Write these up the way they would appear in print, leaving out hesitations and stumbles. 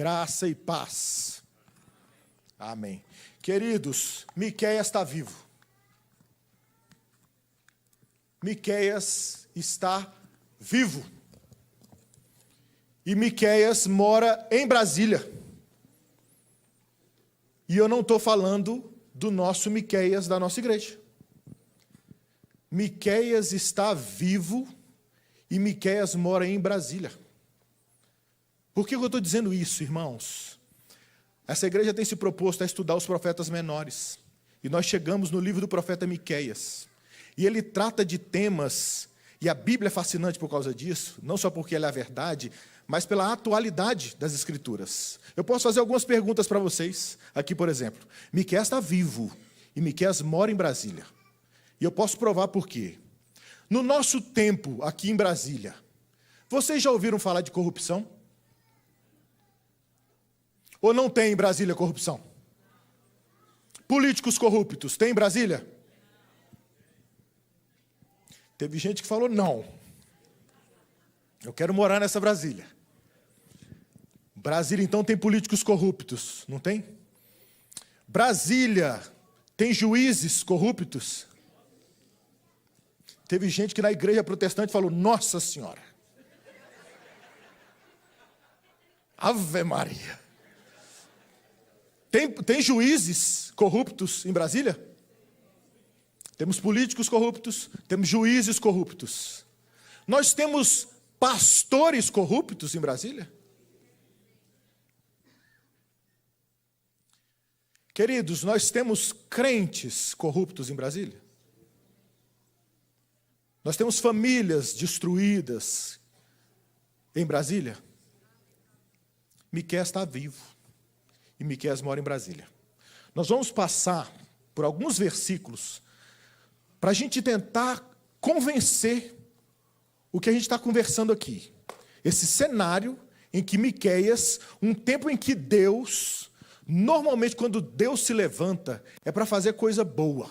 Graça e paz. Amém. Queridos, Miqueias está vivo. Miqueias está vivo. E Miqueias mora em Brasília. E eu não estou falando do nosso Miqueias da nossa igreja. Miqueias está vivo e Miqueias mora em Brasília. Por que eu estou dizendo isso, irmãos? Essa igreja tem se proposto a estudar os profetas menores. E nós chegamos no livro do profeta Miqueias. E ele trata de temas, e a Bíblia é fascinante por causa disso, não só porque ela é a verdade, mas pela atualidade das Escrituras. Eu posso fazer algumas perguntas para vocês, aqui por exemplo. Miqueias está vivo, e Miqueias mora em Brasília. E eu posso provar por quê. No nosso tempo, aqui em Brasília, vocês já ouviram falar de corrupção? Ou não tem em Brasília corrupção? Políticos corruptos, tem em Brasília? Teve gente que falou, não. Eu quero morar nessa Brasília. Brasília, então, tem políticos corruptos, não tem? Brasília tem juízes corruptos? Teve gente que na igreja protestante falou, Nossa Senhora. Ave Maria. Tem juízes corruptos em Brasília? Temos políticos corruptos, temos juízes corruptos. Nós temos pastores corruptos em Brasília? Queridos, nós temos crentes corruptos em Brasília? Nós temos famílias destruídas em Brasília? Miqueias está vivo. E Miqueias mora em Brasília. Nós vamos passar por alguns versículos para a gente tentar convencer o que a gente está conversando aqui. Esse cenário em que Miqueias, um tempo em que Deus, normalmente quando Deus se levanta, é para fazer coisa boa.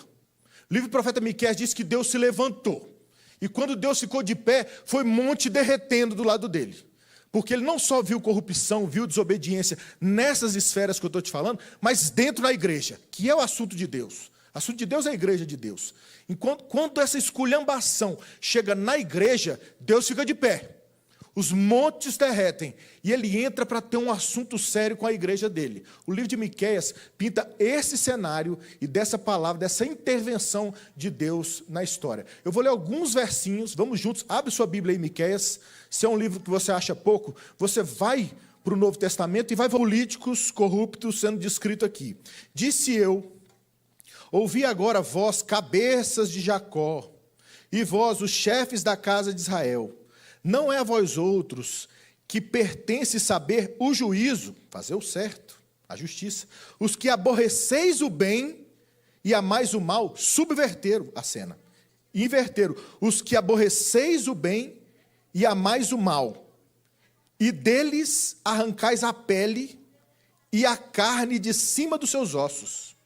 O livro do profeta Miqueias diz que Deus se levantou. E quando Deus ficou de pé, foi monte derretendo do lado dele. Porque ele não só viu corrupção, viu desobediência nessas esferas que eu estou te falando, mas dentro da igreja, que é o assunto de Deus. O assunto de Deus é a igreja de Deus. Quando essa esculhambação chega na igreja, Deus fica de pé. Os montes derretem. E ele entra para ter um assunto sério com a igreja dele. O livro de Miqueias pinta esse cenário e dessa palavra, dessa intervenção de Deus na história. Eu vou ler alguns versinhos, vamos juntos, abre sua Bíblia aí, Miqueias. Se é um livro que você acha pouco, você vai para o Novo Testamento e vai ver políticos corruptos sendo descrito aqui. Disse eu, ouvi agora vós, cabeças de Jacó, e vós, os chefes da casa de Israel. Não é a vós outros que pertence saber o juízo, fazer o certo, a justiça. Os que aborreceis o bem e amais o mal, subverteram a cena. Inverteram. Os que aborreceis o bem e amais o mal. E deles arrancais a pele e a carne de cima dos seus ossos.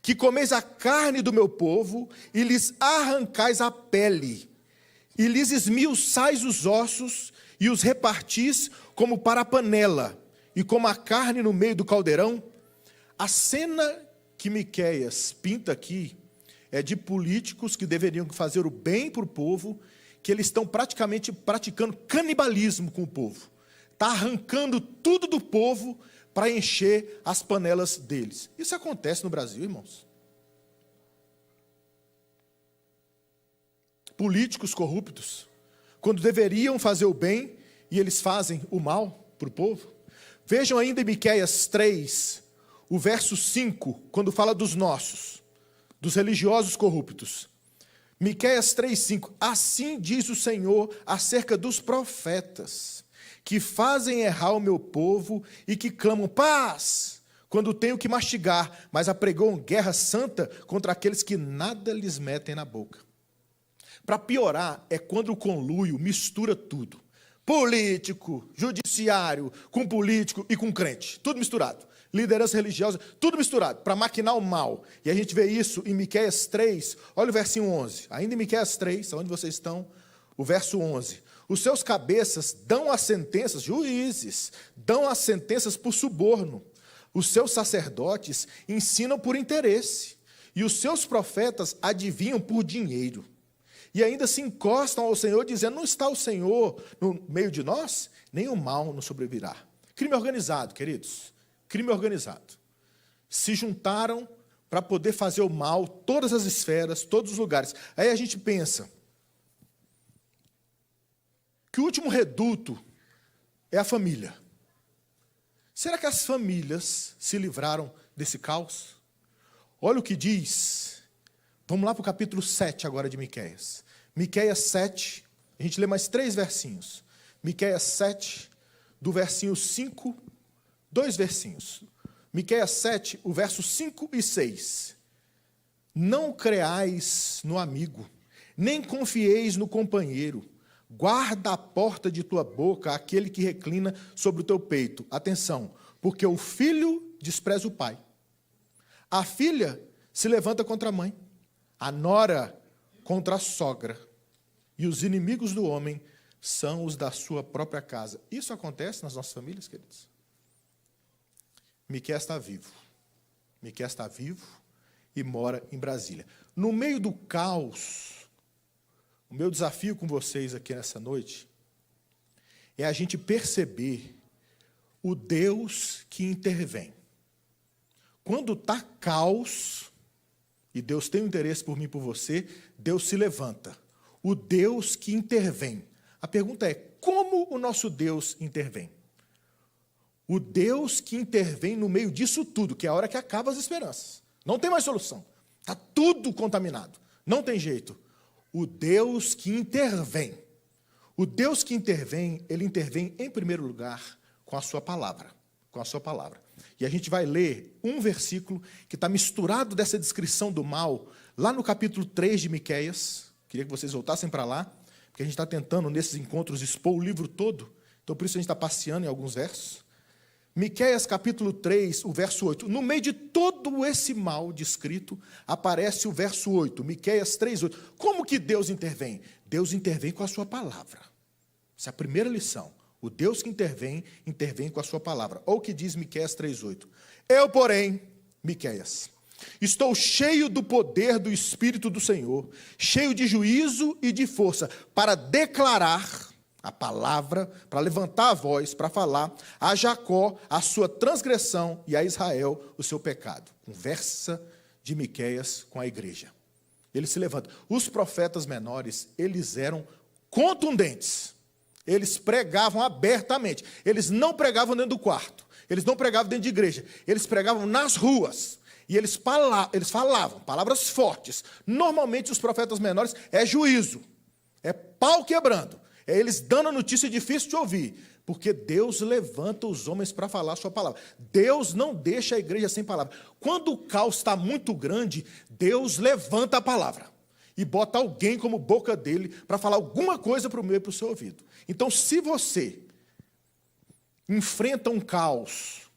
Que comeis a carne do meu povo e lhes arrancais a pele. E lhes esmiuçais os ossos e os repartis como para a panela, e como a carne no meio do caldeirão. A cena que Miqueias pinta aqui é de políticos que deveriam fazer o bem para o povo, que eles estão praticamente praticando canibalismo com o povo. Está arrancando tudo do povo para encher as panelas deles. Isso acontece no Brasil, irmãos. Políticos corruptos, quando deveriam fazer o bem, e eles fazem o mal para o povo. Vejam ainda em Miqueias 3, o verso 5, quando fala dos nossos, dos religiosos corruptos. Miqueias 3:5, assim diz o Senhor acerca dos profetas, que fazem errar o meu povo e que clamam paz, quando tenho que mastigar, mas apregoam guerra santa contra aqueles que nada lhes metem na boca. Para piorar, é quando o conluio mistura tudo. Político, judiciário, com político e com crente. Tudo misturado. Liderança religiosa, tudo misturado, para maquinar o mal. E a gente vê isso em Miqueias 3, olha o versinho 11. Ainda em Miqueias 3, onde vocês estão, o verso 11. Os seus cabeças dão as sentenças, juízes, dão as sentenças por suborno. Os seus sacerdotes ensinam por interesse. E os seus profetas adivinham por dinheiro. E ainda se encostam ao Senhor, dizendo, não está o Senhor no meio de nós? Nem o mal nos sobrevirá. Crime organizado, queridos. Crime organizado. Se juntaram para poder fazer o mal, todas as esferas, todos os lugares. Aí a gente pensa que o último reduto é a família. Será que as famílias se livraram desse caos? Olha o que diz. Vamos lá para o capítulo 7 agora de Miqueias. Miqueias 7, a gente lê mais 3 versinhos. Miqueias 7, do versinho 5, 2 versinhos. Miqueias 7, o verso 5 e 6. Não creais no amigo, nem confieis no companheiro. Guarda a porta de tua boca aquele que reclina sobre o teu peito. Atenção, porque o filho despreza o pai. A filha se levanta contra a mãe. A nora contra a sogra. E os inimigos do homem são os da sua própria casa. Isso acontece nas nossas famílias, queridos? Miqueias está vivo. Miqueias está vivo e mora em Brasília. No meio do caos, o meu desafio com vocês aqui nessa noite é a gente perceber o Deus que intervém. Quando está caos, e Deus tem um interesse por mim e por você, Deus se levanta. O Deus que intervém. A pergunta é, como o nosso Deus intervém? O Deus que intervém no meio disso tudo, que é a hora que acaba as esperanças. Não tem mais solução. Está tudo contaminado. Não tem jeito. O Deus que intervém. O Deus que intervém, ele intervém em primeiro lugar com a sua palavra. Com a sua palavra. E a gente vai ler um versículo que está misturado dessa descrição do mal, lá no capítulo 3 de Miqueias. Queria que vocês voltassem para lá, porque a gente está tentando, nesses encontros, expor o livro todo. Então, por isso a gente está passeando em alguns versos. Miqueias, capítulo 3, o verso 8. No meio de todo esse mal descrito, aparece o verso 8. Miqueias 3, 8. Como que Deus intervém? Deus intervém com a sua palavra. Essa é a primeira lição. O Deus que intervém, intervém com a sua palavra. Olha o que diz Miqueias 3, 8. Eu, porém, Miqueias, estou cheio do poder do Espírito do Senhor, cheio de juízo e de força, para declarar a palavra, para levantar a voz, para falar a Jacó a sua transgressão e a Israel o seu pecado. Conversa de Miqueias com a igreja. Ele se levanta. Os profetas menores, eles eram contundentes. Eles pregavam abertamente. Eles não pregavam dentro do quarto. Eles não pregavam dentro de igreja. Eles pregavam nas ruas. E eles falavam palavras fortes. Normalmente, os profetas menores é juízo. É pau quebrando. É eles dando a notícia difícil de ouvir. Porque Deus levanta os homens para falar a sua palavra. Deus não deixa a igreja sem palavra. Quando o caos está muito grande, Deus levanta a palavra. E bota alguém como boca dele para falar alguma coisa para o meu e para o seu ouvido. Então, se você enfrenta um caos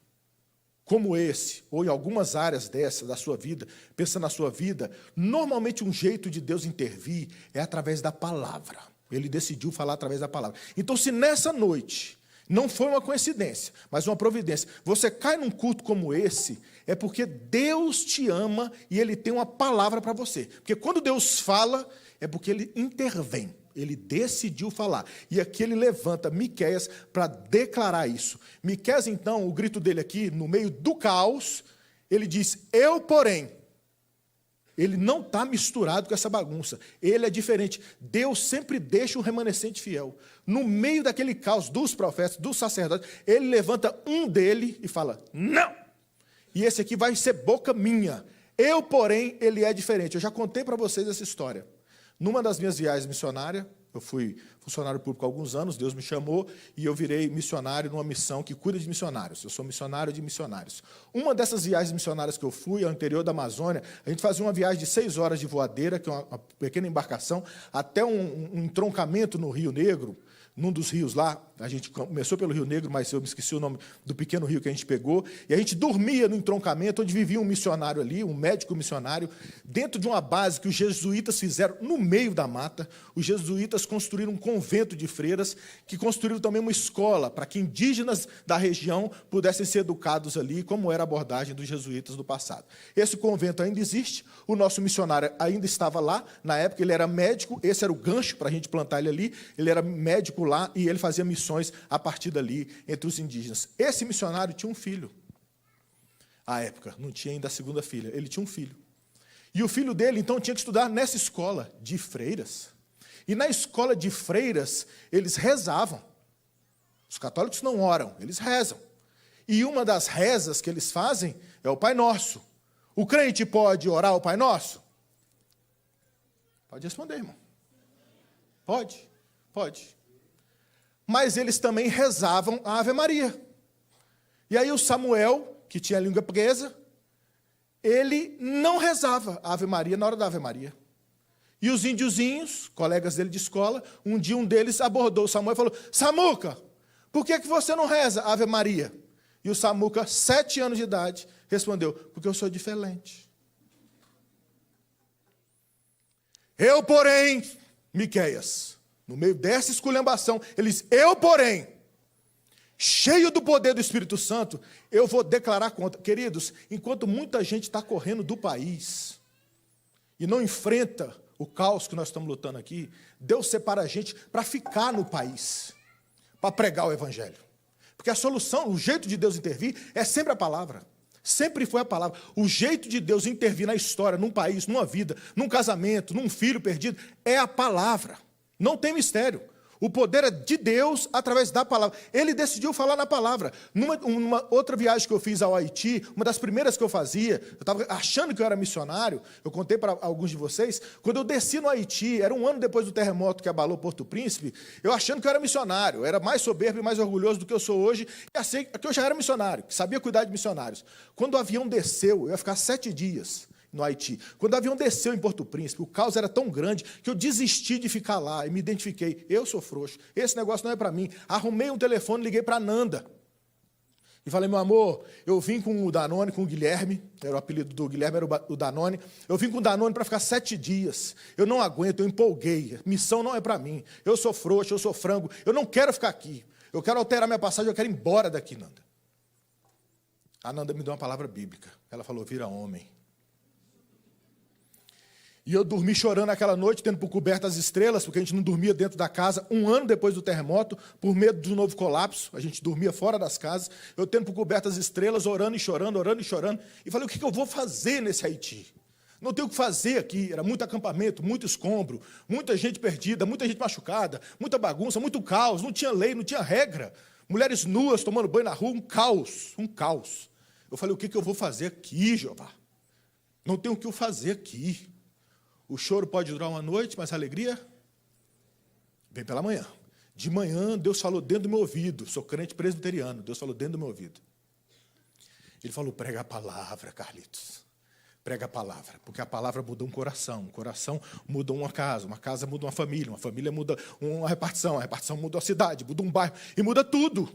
como esse, ou em algumas áreas dessa da sua vida, pensa na sua vida, normalmente um jeito de Deus intervir é através da palavra. Ele decidiu falar através da palavra. Então, se nessa noite não foi uma coincidência, mas uma providência, você cai num culto como esse, é porque Deus te ama e Ele tem uma palavra para você. Porque quando Deus fala, é porque Ele intervém. Ele decidiu falar. E aqui ele levanta Miqueias para declarar isso. Miqueias, então, o grito dele aqui, no meio do caos, ele diz, eu, porém. Ele não está misturado com essa bagunça. Ele é diferente. Deus sempre deixa um remanescente fiel. No meio daquele caos dos profetas, dos sacerdotes, ele levanta um dele e fala, não! E esse aqui vai ser boca minha. Eu, porém, ele é diferente. Eu já contei para vocês essa história. Numa das minhas viagens missionárias, eu fui funcionário público há alguns anos, Deus me chamou e eu virei missionário numa missão que cuida de missionários. Eu sou missionário de missionários. Uma dessas viagens missionárias que eu fui, ao interior da Amazônia, a gente fazia uma viagem de 6 horas de voadeira, que é uma pequena embarcação, até um entroncamento no Rio Negro, num dos rios lá. A gente começou pelo Rio Negro, mas eu me esqueci o nome do pequeno rio que a gente pegou. E a gente dormia no entroncamento, onde vivia um missionário ali, um médico missionário, dentro de uma base que os jesuítas fizeram no meio da mata. Os jesuítas construíram um convento de freiras, que construíram também uma escola para que indígenas da região pudessem ser educados ali, como era a abordagem dos jesuítas do passado. Esse convento ainda existe, o nosso missionário ainda estava lá, na época ele era médico, esse era o gancho para a gente plantar ele ali, ele era médico lá e ele fazia missões a partir dali entre os indígenas. Esse missionário tinha um filho. À época, não tinha ainda a segunda filha, ele tinha um filho. E o filho dele, então, tinha que estudar nessa escola de freiras. E na escola de freiras, eles rezavam. Os católicos não oram, eles rezam. E uma das rezas que eles fazem é o Pai Nosso. O crente pode orar o Pai Nosso? Pode responder, irmão. Pode, pode. Mas eles também rezavam a Ave Maria. E aí o Samuel, que tinha a língua presa, ele não rezava a Ave Maria na hora da Ave Maria. E os índiozinhos, colegas dele de escola, um dia um deles abordou o Samuel e falou: Samuca, por que você não reza a Ave Maria? E o Samuca, 7 anos de idade, respondeu: porque eu sou diferente. Eu, porém, Miqueias, no meio dessa esculhambação, ele diz: eu, porém, cheio do poder do Espírito Santo, eu vou declarar contra. Queridos, enquanto muita gente está correndo do país e não enfrenta o caos que nós estamos lutando aqui, Deus separa a gente para ficar no país, para pregar o Evangelho. Porque a solução, o jeito de Deus intervir é sempre a palavra. Sempre foi a palavra. O jeito de Deus intervir na história, num país, numa vida, num casamento, num filho perdido, é a palavra. Não tem mistério. O poder é de Deus através da palavra. Ele decidiu falar na palavra. Numa outra viagem que eu fiz ao Haiti, uma das primeiras que eu fazia, eu estava achando que eu era missionário, eu contei para alguns de vocês, quando eu desci no Haiti, era um ano depois do terremoto que abalou Porto Príncipe, eu achando que eu era missionário, eu era mais soberbo e mais orgulhoso do que eu sou hoje, e achei que eu já era missionário, que sabia cuidar de missionários. Quando o avião desceu, eu ia ficar 7 dias no Haiti. Quando o avião desceu em Porto Príncipe, o caos era tão grande que eu desisti de ficar lá e me identifiquei. Eu sou frouxo, esse negócio não é para mim. Arrumei um telefone, liguei para a Nanda. E falei: meu amor, eu vim com o Danone, com o Guilherme, era o apelido do Guilherme, era o Danone. Eu vim com o Danone para ficar 7 dias. Eu não aguento, eu empolguei. Missão não é para mim. Eu sou frouxo, eu sou frango. Eu não quero ficar aqui. Eu quero alterar minha passagem, eu quero ir embora daqui, Nanda. A Nanda me deu uma palavra bíblica. Ela falou: vira homem. E eu dormi chorando aquela noite, tendo por coberto as estrelas, porque a gente não dormia dentro da casa, 1 ano depois do terremoto, por medo de um novo colapso, a gente dormia fora das casas, eu tendo por coberto as estrelas, orando e chorando, e falei: o que eu vou fazer nesse Haiti? Não tenho o que fazer aqui, era muito acampamento, muito escombro, muita gente perdida, muita gente machucada, muita bagunça, muito caos, não tinha lei, não tinha regra, mulheres nuas tomando banho na rua, um caos, um caos. Eu falei: o que eu vou fazer aqui, Jeová? Não tenho o que eu fazer aqui. O choro pode durar uma noite, mas a alegria vem pela manhã. De manhã, Deus falou dentro do meu ouvido. Sou crente presbiteriano, Deus falou dentro do meu ouvido. Ele falou: prega a palavra, Carlitos. Prega a palavra, porque a palavra muda um coração muda uma casa muda uma família muda uma repartição, a repartição muda uma cidade, muda um bairro, e muda tudo.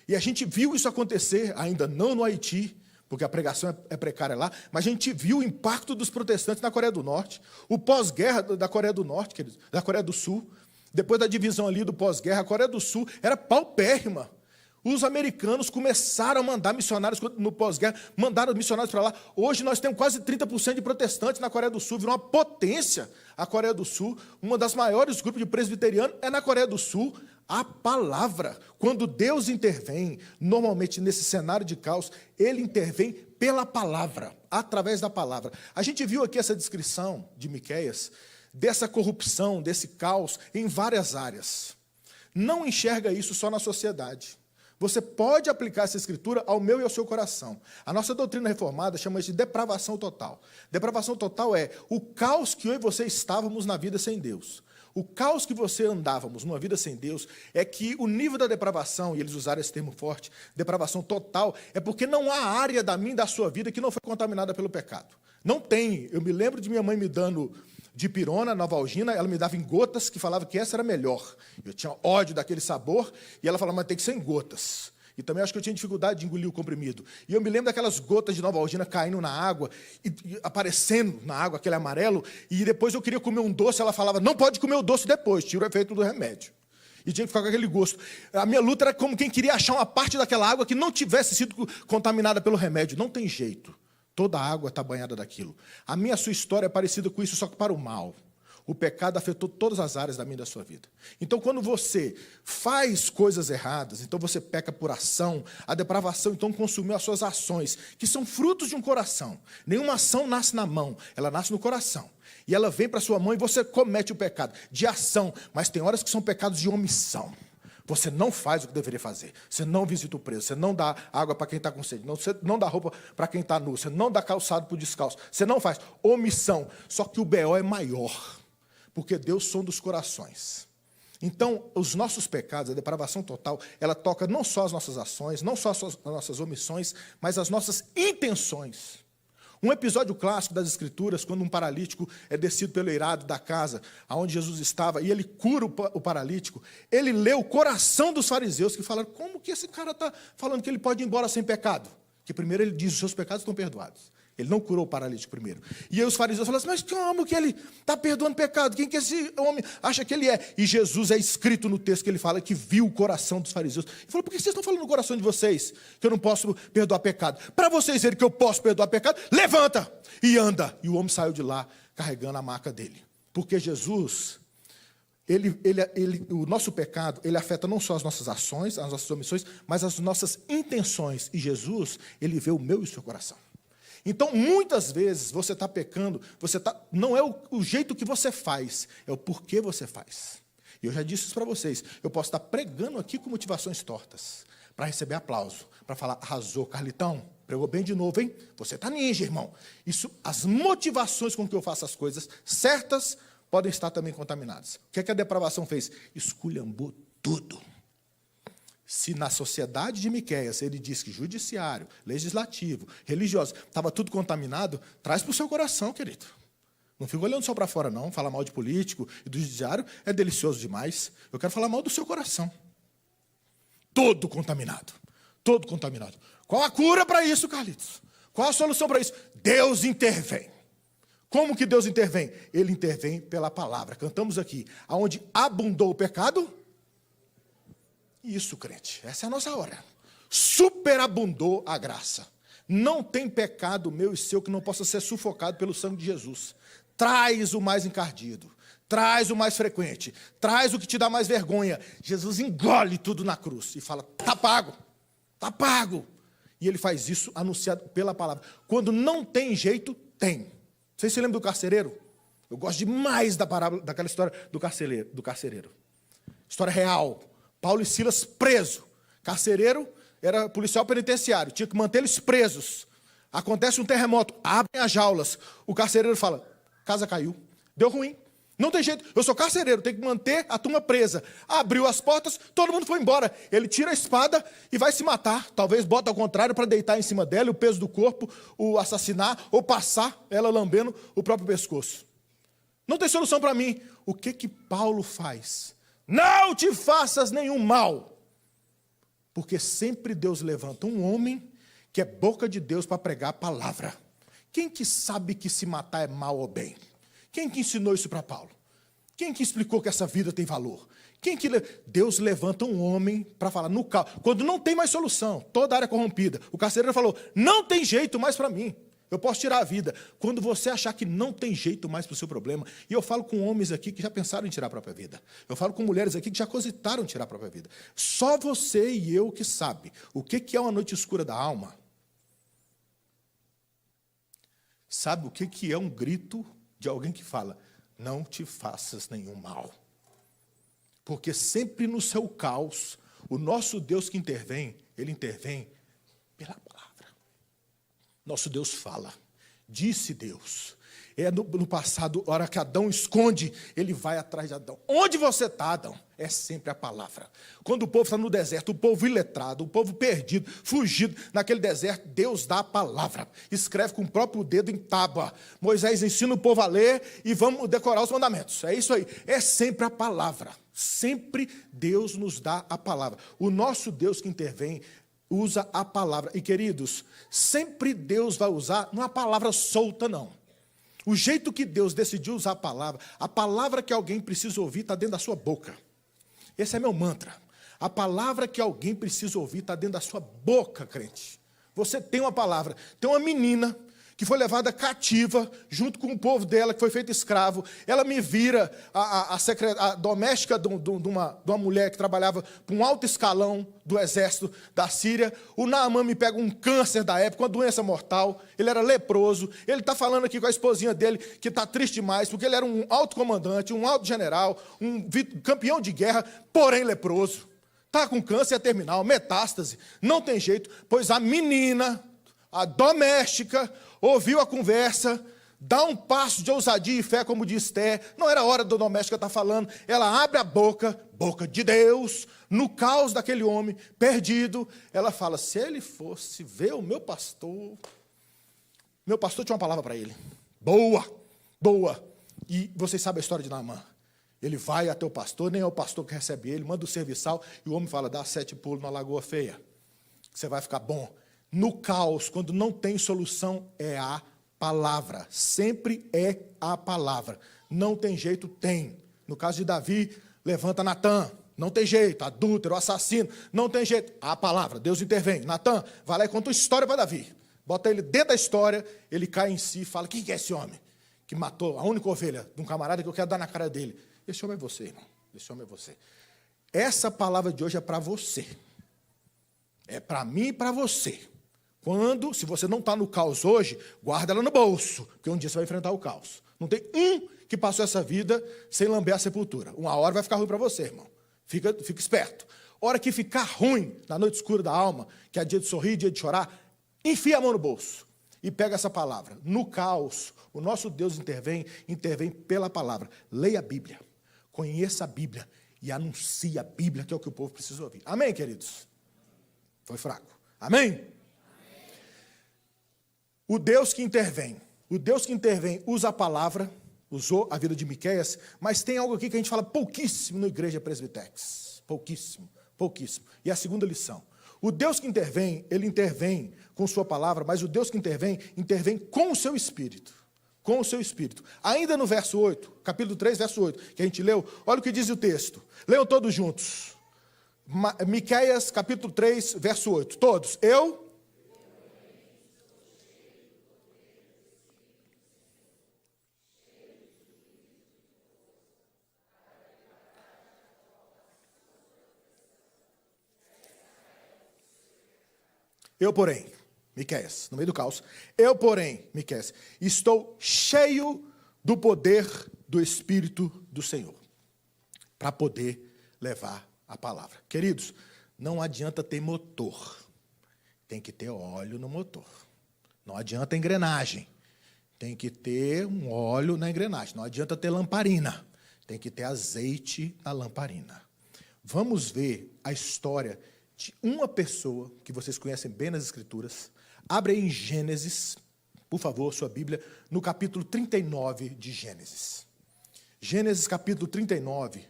E a gente viu isso acontecer, ainda não no Haiti, porque a pregação é precária lá, mas a gente viu o impacto dos protestantes na Coreia do Norte, o pós-guerra da Coreia do Norte, queridos, da Coreia do Sul. Depois da divisão ali do pós-guerra, a Coreia do Sul era paupérrima. Os americanos começaram a mandar missionários no pós-guerra, mandaram missionários para lá. Hoje nós temos quase 30% de protestantes na Coreia do Sul, virou uma potência a Coreia do Sul. Uma das maiores grupos de presbiterianos é na Coreia do Sul. A palavra, quando Deus intervém, normalmente nesse cenário de caos, Ele intervém pela palavra, através da palavra. A gente viu aqui essa descrição de Miqueias, dessa corrupção, desse caos, em várias áreas. Não enxerga isso só na sociedade. Você pode aplicar essa escritura ao meu e ao seu coração. A nossa doutrina reformada chama isso de depravação total. Depravação total é o caos que eu e você estávamos na vida sem Deus. O caos que você andávamos numa vida sem Deus é que o nível da depravação, e eles usaram esse termo forte, depravação total, é porque não há área da minha e da sua vida que não foi contaminada pelo pecado. Não tem. Eu me lembro de minha mãe me dando dipirona, Novalgina, ela me dava em gotas, que falava que essa era melhor. Eu tinha ódio daquele sabor, e ela falava, mas tem que ser em gotas. E também acho que eu tinha dificuldade de engolir o comprimido. E eu me lembro daquelas gotas de Novalgina caindo na água, e aparecendo na água, aquele amarelo, e depois eu queria comer um doce, ela falava, não pode comer o doce depois, tira o efeito do remédio. E tinha que ficar com aquele gosto. A minha luta era como quem queria achar uma parte daquela água que não tivesse sido contaminada pelo remédio. Não tem jeito. Toda a água está banhada daquilo. A sua história é parecida com isso, só que para o mal. O pecado afetou todas as áreas da minha e da sua vida. Então, quando você faz coisas erradas, então você peca por ação, a depravação então consumiu as suas ações, que são frutos de um coração. Nenhuma ação nasce na mão, ela nasce no coração. E ela vem para sua mão e você comete o pecado de ação, mas tem horas que são pecados de omissão. Você não faz o que deveria fazer. Você não visita o preso. Você não dá água para quem está com sede. Você não dá roupa para quem está nu. Você não dá calçado para o descalço. Você não faz. Omissão. Só que o BO é maior. Porque Deus sonda os corações. Então, os nossos pecados, a depravação total, ela toca não só as nossas ações, não só as nossas omissões, mas as nossas intenções. Um episódio clássico das Escrituras, quando um paralítico é descido pelo eirado da casa onde Jesus estava, e ele cura o paralítico, ele lê o coração dos fariseus, que falaram, como que esse cara está falando que ele pode ir embora sem pecado? Que primeiro ele diz, os seus pecados estão perdoados. Ele não curou o paralítico primeiro. E aí os fariseus falaram assim, mas como que ele está perdoando pecado? Quem que esse homem acha que ele é? E Jesus é escrito no texto que ele fala que viu o coração dos fariseus. Ele falou, por que vocês estão falando no coração de vocês que eu não posso perdoar pecado? Para vocês verem que eu posso perdoar pecado, levanta e anda. E o homem saiu de lá carregando a marca dele. Porque Jesus, o nosso pecado, ele afeta não só as nossas ações, as nossas omissões, mas as nossas intenções. E Jesus, ele vê o meu e o seu coração. Então, muitas vezes, você está pecando, não é o jeito que você faz, é o porquê você faz. E eu já disse isso para vocês, eu posso estar pregando aqui com motivações tortas, para receber aplauso, para falar, arrasou, Carlitão, pregou bem de novo, hein? Você está ninja, irmão. As motivações com que eu faço as coisas certas podem estar também contaminadas. O que é que a depravação fez? Esculhambou tudo. Se na sociedade de Miqueias ele diz que judiciário, legislativo, religioso, estava tudo contaminado, traz para o seu coração, querido. Não fica olhando só para fora, não. Falar mal de político e do judiciário é delicioso demais. Eu quero falar mal do seu coração. Todo contaminado. Todo contaminado. Qual a cura para isso, Carlitos? Qual a solução para isso? Deus intervém. Como que Deus intervém? Ele intervém pela palavra. Cantamos aqui, aonde abundou o pecado... Isso, crente, essa é a nossa hora. Superabundou a graça. Não tem pecado meu e seu que não possa ser sufocado pelo sangue de Jesus. Traz o mais encardido, traz o mais frequente, traz o que te dá mais vergonha. Jesus engole tudo na cruz e fala, está pago, está pago. E ele faz isso anunciado pela palavra. Quando não tem jeito, tem. Vocês se lembram do carcereiro? Eu gosto demais da parábola, daquela história do carcereiro. História real. Paulo e Silas preso. Carcereiro era policial penitenciário. Tinha que manter eles presos. Acontece um terremoto. Abrem as jaulas. O carcereiro fala, casa caiu. Deu ruim. Não tem jeito. Eu sou carcereiro. Tenho que manter a turma presa. Abriu as portas. Todo mundo foi embora. Ele tira a espada e vai se matar. Talvez bota ao contrário para deitar em cima dela. O peso do corpo. O assassinar. Ou passar ela lambendo o próprio pescoço. Não tem solução para mim. O que Paulo faz? Não te faças nenhum mal. Porque sempre Deus levanta um homem que é boca de Deus para pregar a palavra. Quem que sabe que se matar é mal ou bem? Quem que ensinou isso para Paulo? Quem que explicou que essa vida tem valor? Deus levanta um homem para falar no caos. Quando não tem mais solução, toda a área corrompida. O carcereiro falou, não tem jeito mais para mim. Eu posso tirar a vida. Quando você achar que não tem jeito mais para o seu problema, e eu falo com homens aqui que já pensaram em tirar a própria vida. Eu falo com mulheres aqui que já cogitaram tirar a própria vida. Só você e eu que sabe o que é uma noite escura da alma. Sabe o que é um grito de alguém que fala, não te faças nenhum mal. Porque sempre no seu caos, o nosso Deus que intervém, ele intervém pela palavra. Nosso Deus fala, disse Deus. É no passado, a hora que Adão esconde, ele vai atrás de Adão. Onde você está, Adão? É sempre a palavra. Quando o povo está no deserto, o povo iletrado, o povo perdido, fugido, naquele deserto, Deus dá a palavra. Escreve com o próprio dedo em tábua. Moisés ensina o povo a ler e vamos decorar os mandamentos. É isso aí. É sempre a palavra. Sempre Deus nos dá a palavra. O nosso Deus que intervém usa a palavra. E, queridos, sempre Deus vai usar, não é uma palavra solta, não. O jeito que Deus decidiu usar a palavra que alguém precisa ouvir está dentro da sua boca. Esse é meu mantra. A palavra que alguém precisa ouvir está dentro da sua boca, crente. Você tem uma palavra. Tem uma menina que foi levada cativa, junto com o povo dela, que foi feito escravo. Ela me vira a doméstica de uma mulher que trabalhava para um alto escalão do exército da Síria. O Naamã me pega um câncer da época, uma doença mortal. Ele era leproso. Ele está falando aqui com a esposinha dele, que está triste demais, porque ele era um alto comandante, um alto general, um campeão de guerra, porém leproso. Está com câncer terminal, metástase. Não tem jeito, pois a menina, a doméstica, ouviu a conversa, dá um passo de ousadia e fé, como diz Esther. Não era hora da doméstica estar falando. Ela abre a boca de Deus, no caos daquele homem perdido. Ela fala, se ele fosse ver o meu pastor tinha uma palavra para ele. Boa. E vocês sabem a história de Naamã. Ele vai até o pastor, nem é o pastor que recebe ele, manda o serviçal, e o homem fala, dá 7 pulos na lagoa feia, você vai ficar bom. No caos, quando não tem solução, é a palavra. Sempre é a palavra. Não tem jeito, tem. No caso de Davi, levanta Natã. Não tem jeito, adúltero, assassino. Não tem jeito. A palavra, Deus intervém. Natã, vai lá e conta uma história para Davi. Bota ele dentro da história, ele cai em si e fala, quem que é esse homem? Que matou a única ovelha de um camarada que eu quero dar na cara dele. Esse homem é você, irmão. Esse homem é você. Essa palavra de hoje é para você. É para mim e para você. Se você não está no caos hoje, guarda ela no bolso, porque um dia você vai enfrentar o caos. Não tem um que passou essa vida sem lamber a sepultura. Uma hora vai ficar ruim para você, irmão. Fica esperto. Hora que ficar ruim, na noite escura da alma, que é dia de sorrir, dia de chorar, enfia a mão no bolso e pega essa palavra. No caos, o nosso Deus intervém pela palavra. Leia a Bíblia, conheça a Bíblia e anuncie a Bíblia, que é o que o povo precisa ouvir. Amém, queridos? Foi fraco. Amém? O Deus que intervém usa a palavra, usou a vida de Miqueias, mas tem algo aqui que a gente fala pouquíssimo na igreja Presbitex. Pouquíssimo. E a segunda lição. O Deus que intervém, ele intervém com sua palavra, mas o Deus que intervém com o seu Espírito. Com o seu Espírito. Ainda no verso 8, capítulo 3, verso 8, que a gente leu, olha o que diz o texto. Leiam todos juntos. Miqueias, capítulo 3, verso 8. Todos. Eu, porém, Miqueias, no meio do caos, Miqueias, estou cheio do poder do Espírito do Senhor, para poder levar a palavra. Queridos, não adianta ter motor, tem que ter óleo no motor. Não adianta engrenagem, tem que ter um óleo na engrenagem. Não adianta ter lamparina, tem que ter azeite na lamparina. Vamos ver a história de uma pessoa que vocês conhecem bem nas Escrituras. Abre aí em Gênesis, por favor, sua Bíblia, no capítulo 39 de Gênesis. Gênesis, capítulo 39.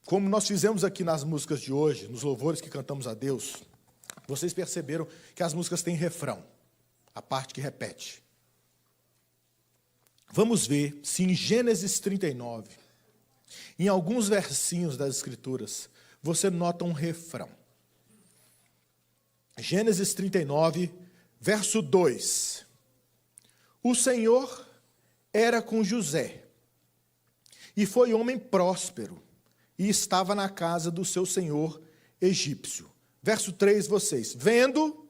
Como nós fizemos aqui nas músicas de hoje, nos louvores que cantamos a Deus, vocês perceberam que as músicas têm refrão, a parte que repete. Vamos ver se em Gênesis 39, em alguns versinhos das Escrituras, você nota um refrão. Gênesis 39, verso 2. O Senhor era com José, e foi homem próspero, e estava na casa do seu senhor egípcio. Verso 3, vocês. Vendo...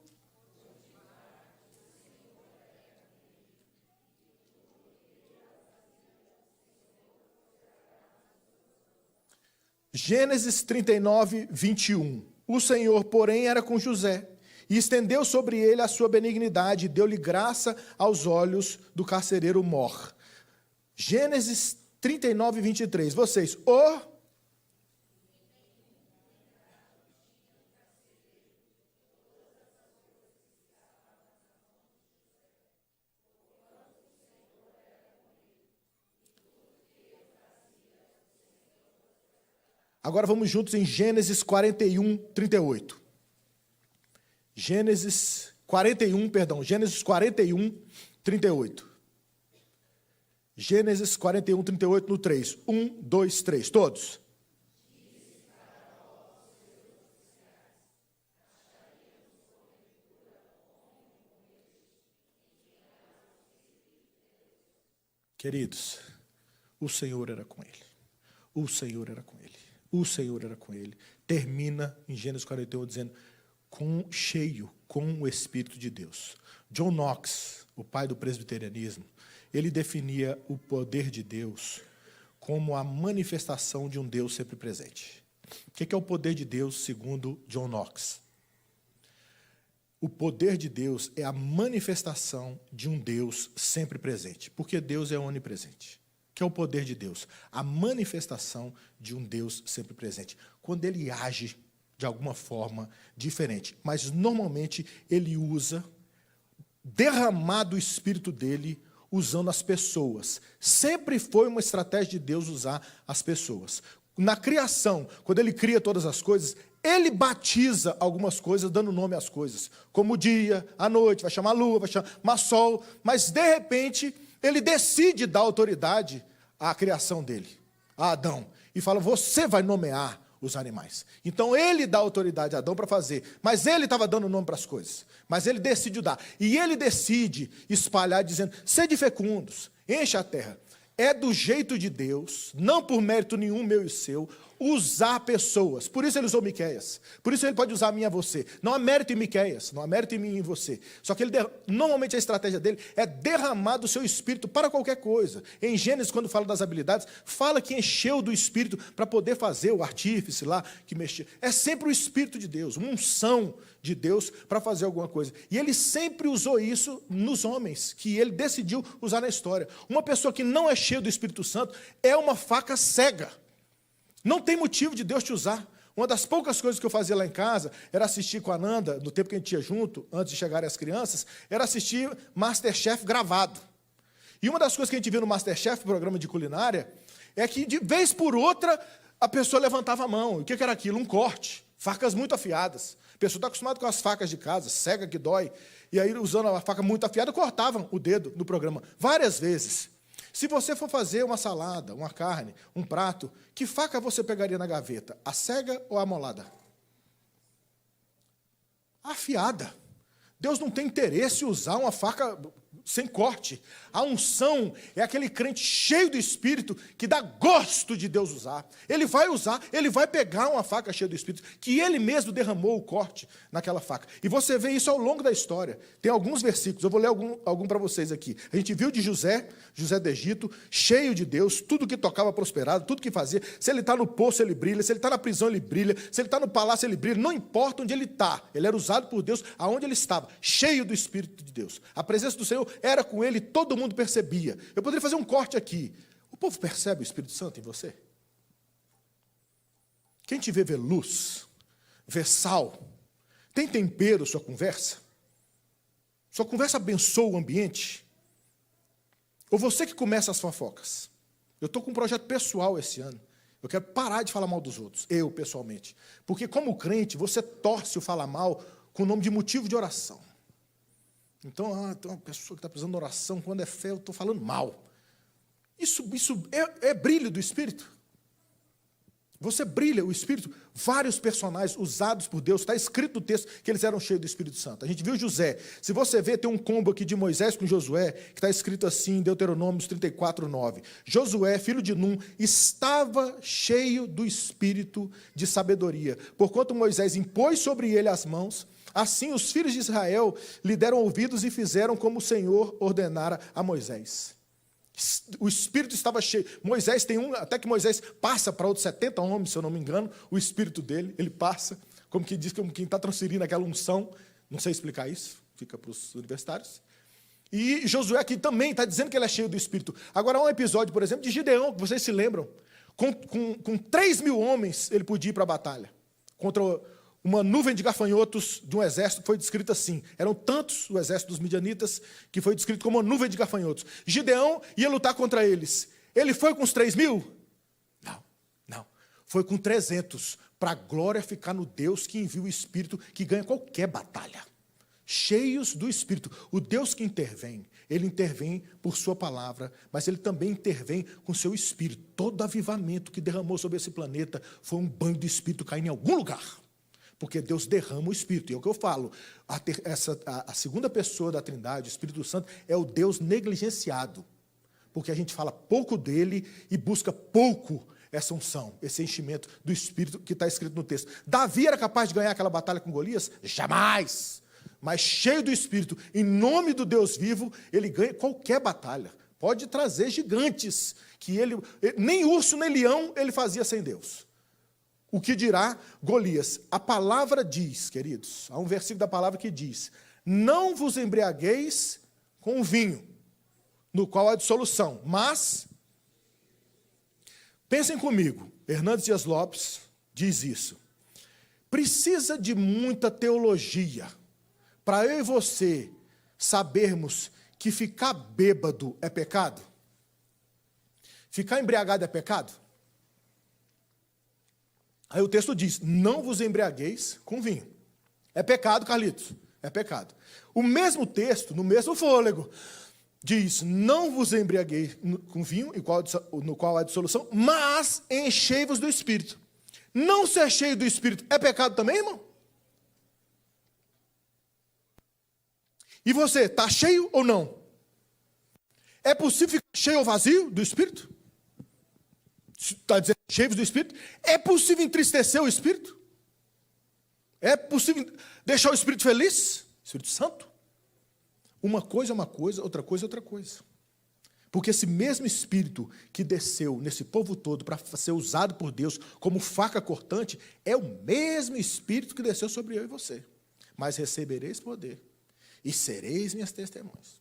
Gênesis 39, 21. O Senhor, porém, era com José, E estendeu sobre ele a sua benignidade, e deu-lhe graça aos olhos do carcereiro mor. Gênesis 39, 23. Vocês, Agora vamos juntos em Gênesis 41, 38. Gênesis 41, 38. Gênesis 41, 38 no 3. 1, 2, 3. Todos. Queridos, o Senhor era com ele. O Senhor era com ele. O Senhor era com ele. Termina em Gênesis 41 dizendo, cheio com o Espírito de Deus. John Knox, o pai do presbiterianismo, ele definia o poder de Deus como a manifestação de um Deus sempre presente. O que é o poder de Deus, segundo John Knox? O poder de Deus é a manifestação de um Deus sempre presente, porque Deus é onipresente. O que é o poder de Deus? A manifestação de um Deus sempre presente. Quando ele age de alguma forma diferente, mas normalmente ele usa derramar do Espírito dele usando as pessoas. Sempre foi uma estratégia de Deus usar as pessoas. Na criação, quando ele cria todas as coisas, ele batiza algumas coisas, dando nome às coisas, como o dia, a noite, vai chamar lua, vai chamar sol, mas de repente ele decide dar autoridade à criação dele, a Adão, e fala, você vai nomear os animais. Então ele dá autoridade a Adão para fazer, mas ele estava dando nome para as coisas, mas ele decidiu dar, e ele decide espalhar dizendo, sede fecundos, enche a terra. É do jeito de Deus, não por mérito nenhum meu e seu, usar pessoas. Por isso ele usou Miqueias. Por isso ele pode usar a mim e a você. Não há mérito em Miqueias, não há mérito em mim e em você. Só que normalmente a estratégia dele é derramar do seu espírito para qualquer coisa. Em Gênesis, quando fala das habilidades, fala que encheu do espírito para poder fazer o artífice lá, que mexia. É sempre o Espírito de Deus, uma unção de Deus para fazer alguma coisa. E ele sempre usou isso nos homens, que ele decidiu usar na história. Uma pessoa que não é cheia do Espírito Santo é uma faca cega. Não tem motivo de Deus te usar. Uma das poucas coisas que eu fazia lá em casa era assistir com a Nanda, no tempo que a gente ia junto, antes de chegarem as crianças, era assistir MasterChef gravado. E uma das coisas que a gente via no MasterChef, programa de culinária, é que de vez por outra a pessoa levantava a mão. E o que era aquilo? Um corte. Facas muito afiadas. A pessoa está acostumada com as facas de casa, cega que dói. E aí, usando a faca muito afiada, cortavam o dedo no programa. Várias vezes. Se você for fazer uma salada, uma carne, um prato, que faca você pegaria na gaveta? A cega ou a amolada? A afiada. Deus não tem interesse em usar uma faca sem corte. A unção é aquele crente cheio do Espírito que dá gosto de Deus usar. Ele vai usar, ele vai pegar uma faca cheia do Espírito, que ele mesmo derramou o corte naquela faca. E você vê isso ao longo da história. Tem alguns versículos, eu vou ler algum para vocês aqui. A gente viu de José do Egito, cheio de Deus, tudo que tocava prosperado, tudo que fazia. Se ele está no poço, ele brilha. Se ele está na prisão, ele brilha. Se ele está no palácio, ele brilha. Não importa onde ele está. Ele era usado por Deus aonde ele estava, cheio do Espírito de Deus. A presença do Senhor era com ele, todo mundo percebia. Eu poderia fazer um corte aqui. O povo percebe o Espírito Santo em você? Quem te vê luz, vê sal. Tem tempero sua conversa? Sua conversa abençoa o ambiente? Ou você que começa as fofocas? Eu estou com um projeto pessoal esse ano. Eu quero parar de falar mal dos outros, eu pessoalmente. Porque como crente, você torce o falar mal com o nome de motivo de oração. Então, tem uma pessoa que está precisando de oração, quando é fé, eu estou falando mal. Isso é brilho do Espírito. Você brilha o Espírito. Vários personagens usados por Deus, está escrito no texto que eles eram cheios do Espírito Santo. A gente viu José. Se você ver, tem um combo aqui de Moisés com Josué, que está escrito assim em Deuteronômio 34, 9. Josué, filho de Num, estava cheio do Espírito de sabedoria, porquanto Moisés impôs sobre ele as mãos. Assim, os filhos de Israel lhe deram ouvidos e fizeram como o Senhor ordenara a Moisés. O Espírito estava cheio. Moisés tem até que Moisés passa para outros 70 homens, se eu não me engano, o Espírito dele, ele passa, como que diz, como quem está transferindo aquela unção Não sei explicar isso, fica para os universitários. E Josué aqui também está dizendo que ele é cheio do Espírito. Agora, há um episódio, por exemplo, de Gideão, que vocês se lembram. Com 3.000 homens, ele podia ir para a batalha. Contra uma nuvem de gafanhotos de um exército que foi descrito assim. Eram tantos o exército dos midianitas que foi descrito como uma nuvem de gafanhotos. Gideão ia lutar contra eles. Ele foi com os 3.000? Não. Foi com 300, para a glória ficar no Deus que envia o Espírito, que ganha qualquer batalha. Cheios do Espírito. O Deus que intervém, ele intervém por sua palavra, mas ele também intervém com seu Espírito. Todo avivamento que derramou sobre esse planeta foi um banho de Espírito caindo em algum lugar. Porque Deus derrama o Espírito. E é o que eu falo, a segunda pessoa da Trindade, o Espírito Santo, é o Deus negligenciado. Porque a gente fala pouco dele e busca pouco essa unção, esse enchimento do Espírito que está escrito no texto. Davi era capaz de ganhar aquela batalha com Golias? Jamais! Mas cheio do Espírito, em nome do Deus vivo, ele ganha qualquer batalha. Pode trazer gigantes, que nem urso nem leão ele fazia sem Deus. O que dirá Golias? A palavra diz, queridos, há um versículo da palavra que diz: não vos embriagueis com o vinho, no qual há dissolução, mas, pensem comigo, Hernandes Dias Lopes diz isso, precisa de muita teologia para eu e você sabermos que ficar bêbado é pecado? Ficar embriagado é pecado? Aí o texto diz, não vos embriagueis com vinho. É pecado, Carlitos? É pecado. O mesmo texto, no mesmo fôlego, diz, não vos embriagueis com vinho, no qual há dissolução, mas enchei-vos do Espírito. Não ser cheio do Espírito é pecado também, irmão? E você, está cheio ou não? É possível ficar cheio ou vazio do Espírito? Está dizendo cheios do Espírito? É possível entristecer o Espírito? É possível deixar o Espírito feliz? Espírito Santo? Uma coisa é uma coisa, outra coisa é outra coisa. Porque esse mesmo Espírito que desceu nesse povo todo para ser usado por Deus como faca cortante, é o mesmo Espírito que desceu sobre eu e você. Mas recebereis poder e sereis minhas testemunhas.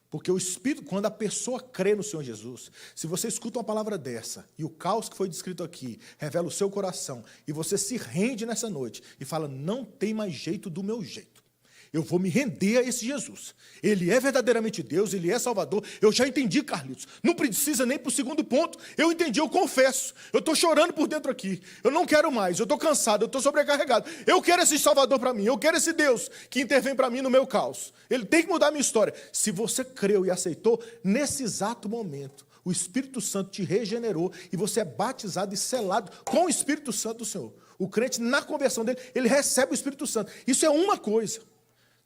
Porque o Espírito, quando a pessoa crê no Senhor Jesus, se você escuta uma palavra dessa, e o caos que foi descrito aqui, revela o seu coração, e você se rende nessa noite, e fala, não tem mais jeito do meu jeito. Eu vou me render a esse Jesus. Ele é verdadeiramente Deus, Ele é Salvador. Eu já entendi, Carlitos. Não precisa nem para o segundo ponto. Eu entendi, eu confesso. Eu estou chorando por dentro aqui. Eu não quero mais, eu estou cansado, eu estou sobrecarregado. Eu quero esse Salvador para mim. Eu quero esse Deus que intervém para mim no meu caos. Ele tem que mudar a minha história. Se você creu e aceitou, nesse exato momento, o Espírito Santo te regenerou e você é batizado e selado com o Espírito Santo do Senhor. O crente, na conversão dele, ele recebe o Espírito Santo. Isso é uma coisa.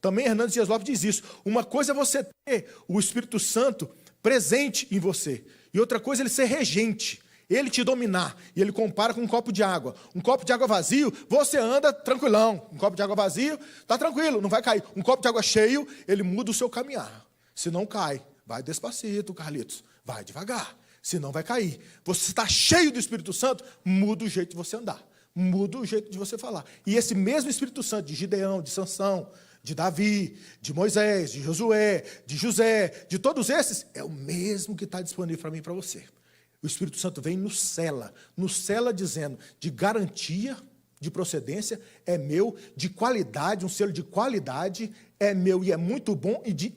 Também Hernandes Dias Lopes diz isso. Uma coisa é você ter o Espírito Santo presente em você. E outra coisa é ele ser regente. Ele te dominar. E ele compara com um copo de água. Um copo de água vazio, você anda tranquilão. Um copo de água vazio, está tranquilo, não vai cair. Um copo de água cheio, ele muda o seu caminhar. Se não cai, vai despacito, Carlitos. Vai devagar, senão vai cair. Você está cheio do Espírito Santo, muda o jeito de você andar. Muda o jeito de você falar. E esse mesmo Espírito Santo de Gideão, de Sansão, de Davi, de Moisés, de Josué, de José, de todos esses, é o mesmo que está disponível para mim e para você. O Espírito Santo vem nos cela dizendo de garantia, de procedência, é meu, de qualidade, um selo de qualidade, é meu e é muito bom, e de